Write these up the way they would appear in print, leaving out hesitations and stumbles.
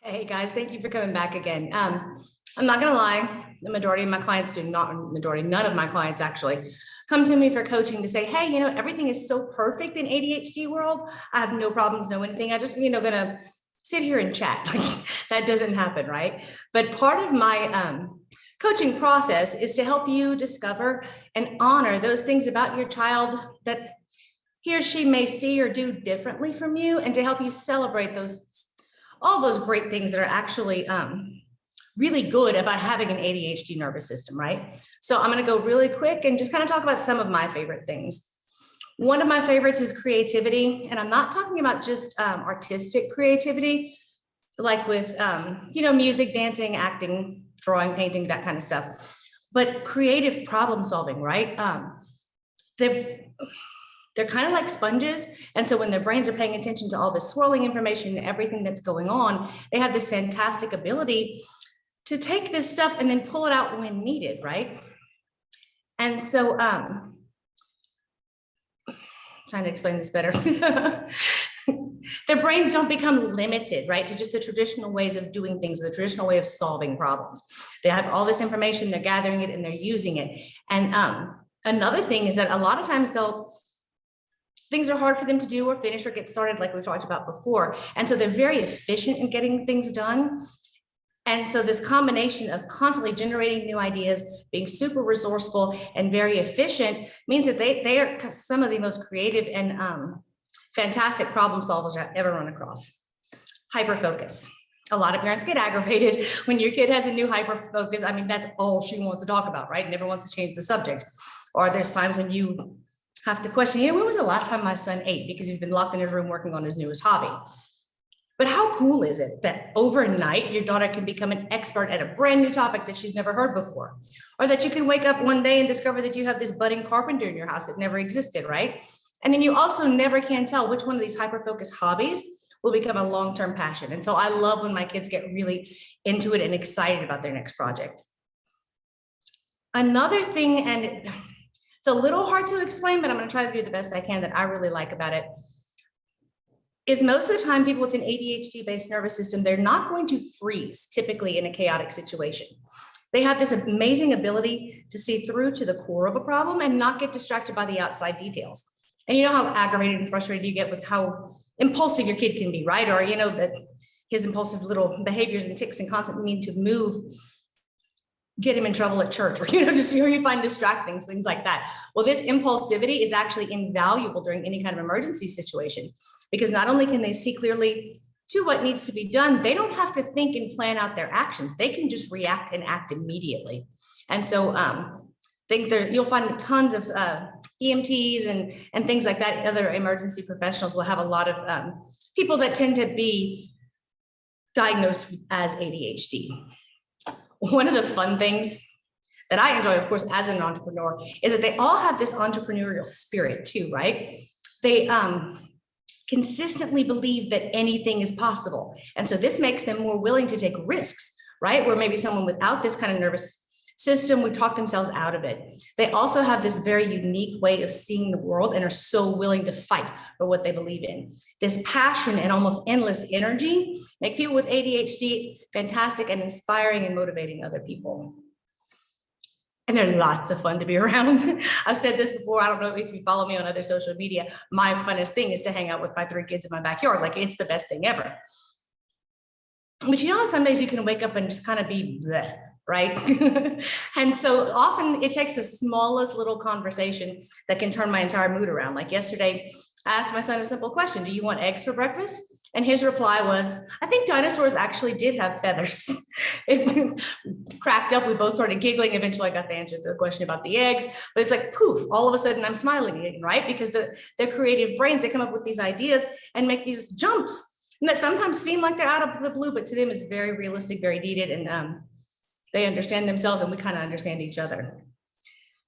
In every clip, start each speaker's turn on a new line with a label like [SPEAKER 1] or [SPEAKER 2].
[SPEAKER 1] Hey guys, thank you for coming back again. I'm not gonna lie, the majority of my clients do not, majority, none of my clients actually come to me for coaching to say, hey, everything is so perfect in ADHD world. I have no problems, no anything. I just, gonna sit here and chat. Like that doesn't happen, right? But part of my coaching process is to help you discover and honor those things about your child that he or she may see or do differently from you, and to help you celebrate all those great things that are actually really good about having an ADHD nervous system, right? So I'm going to go really quick and just kind of talk about some of my favorite things. One of my favorites is creativity, and I'm not talking about just artistic creativity, like with music, dancing, acting, drawing, painting, that kind of stuff, but creative problem solving, right? They're kind of like sponges. And so when their brains are paying attention to all this swirling information and everything that's going on, they have this fantastic ability to take this stuff and then pull it out when needed, right? And so, trying to explain this better. Their brains don't become limited, right, to just the traditional ways of doing things, the traditional way of solving problems. They have all this information, they're gathering it and they're using it. And another thing is that a lot of times things are hard for them to do or finish or get started, like we talked about before. And so they're very efficient in getting things done. And so this combination of constantly generating new ideas, being super resourceful and very efficient means that they are some of the most creative and fantastic problem solvers I've ever run across. Hyperfocus. A lot of parents get aggravated when your kid has a new hyperfocus. I mean, that's all she wants to talk about, right? Never wants to change the subject. Or there's times when you have to question, when was the last time my son ate? Because he's been locked in his room working on his newest hobby. But how cool is it that overnight your daughter can become an expert at a brand new topic that she's never heard before? Or that you can wake up one day and discover that you have this budding carpenter in your house that never existed, right? And then you also never can tell which one of these hyper-focused hobbies will become a long-term passion. And so I love when my kids get really into it and excited about their next project. Another thing, and it's a little hard to explain, but I'm going to try to do the best I can, that I really like about it, is most of the time people with an ADHD-based nervous system, they're not going to freeze typically in a chaotic situation. They have this amazing ability to see through to the core of a problem and not get distracted by the outside details. And you know how aggravated and frustrated you get with how impulsive your kid can be, right? Or that his impulsive little behaviors and tics and constant need to move get him in trouble at church, or just you find distracting things like that. Well, this impulsivity is actually invaluable during any kind of emergency situation, because not only can they see clearly to what needs to be done, they don't have to think and plan out their actions. They can just react and act immediately. And so you'll find tons of EMTs and things like that. Other emergency professionals will have a lot of people that tend to be diagnosed as ADHD. One of the fun things that I enjoy, of course, as an entrepreneur, is that they all have this entrepreneurial spirit too, right? They consistently believe that anything is possible. And so this makes them more willing to take risks, right? Where maybe someone without this kind of nervous system would talk themselves out of it. They also have this very unique way of seeing the world and are so willing to fight for what they believe in. This passion and almost endless energy make people with ADHD fantastic and inspiring and motivating other people. And they're lots of fun to be around. I've said this before. I don't know if you follow me on other social media. My funnest thing is to hang out with my 3 kids in my backyard. Like, it's the best thing ever. But some days you can wake up and just kind of be bleh, right? And so often it takes the smallest little conversation that can turn my entire mood around. Like yesterday, I asked my son a simple question: do you want eggs for breakfast? And his reply was, I think dinosaurs actually did have feathers. It cracked up. We both started giggling. Eventually I got the answer to the question about the eggs, but it's like poof, all of a sudden I'm smiling again, right? Because their creative brains, they come up with these ideas and make these jumps, and that sometimes seem like they're out of the blue, but to them is very realistic, very needed, and they understand themselves and we kind of understand each other.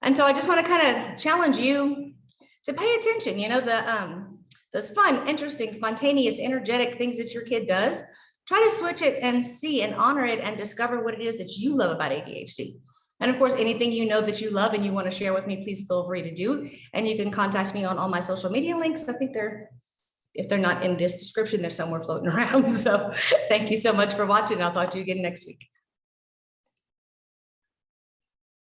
[SPEAKER 1] And so I just want to kind of challenge you to pay attention, those fun, interesting, spontaneous, energetic things that your kid does. Try to switch it and see and honor it and discover what it is that you love about ADHD. And of course, anything that you love and you want to share with me, please feel free to do. And you can contact me on all my social media links. I think they're if they're not in this description, they're somewhere floating around. So thank you so much for watching. I'll talk to you again next week.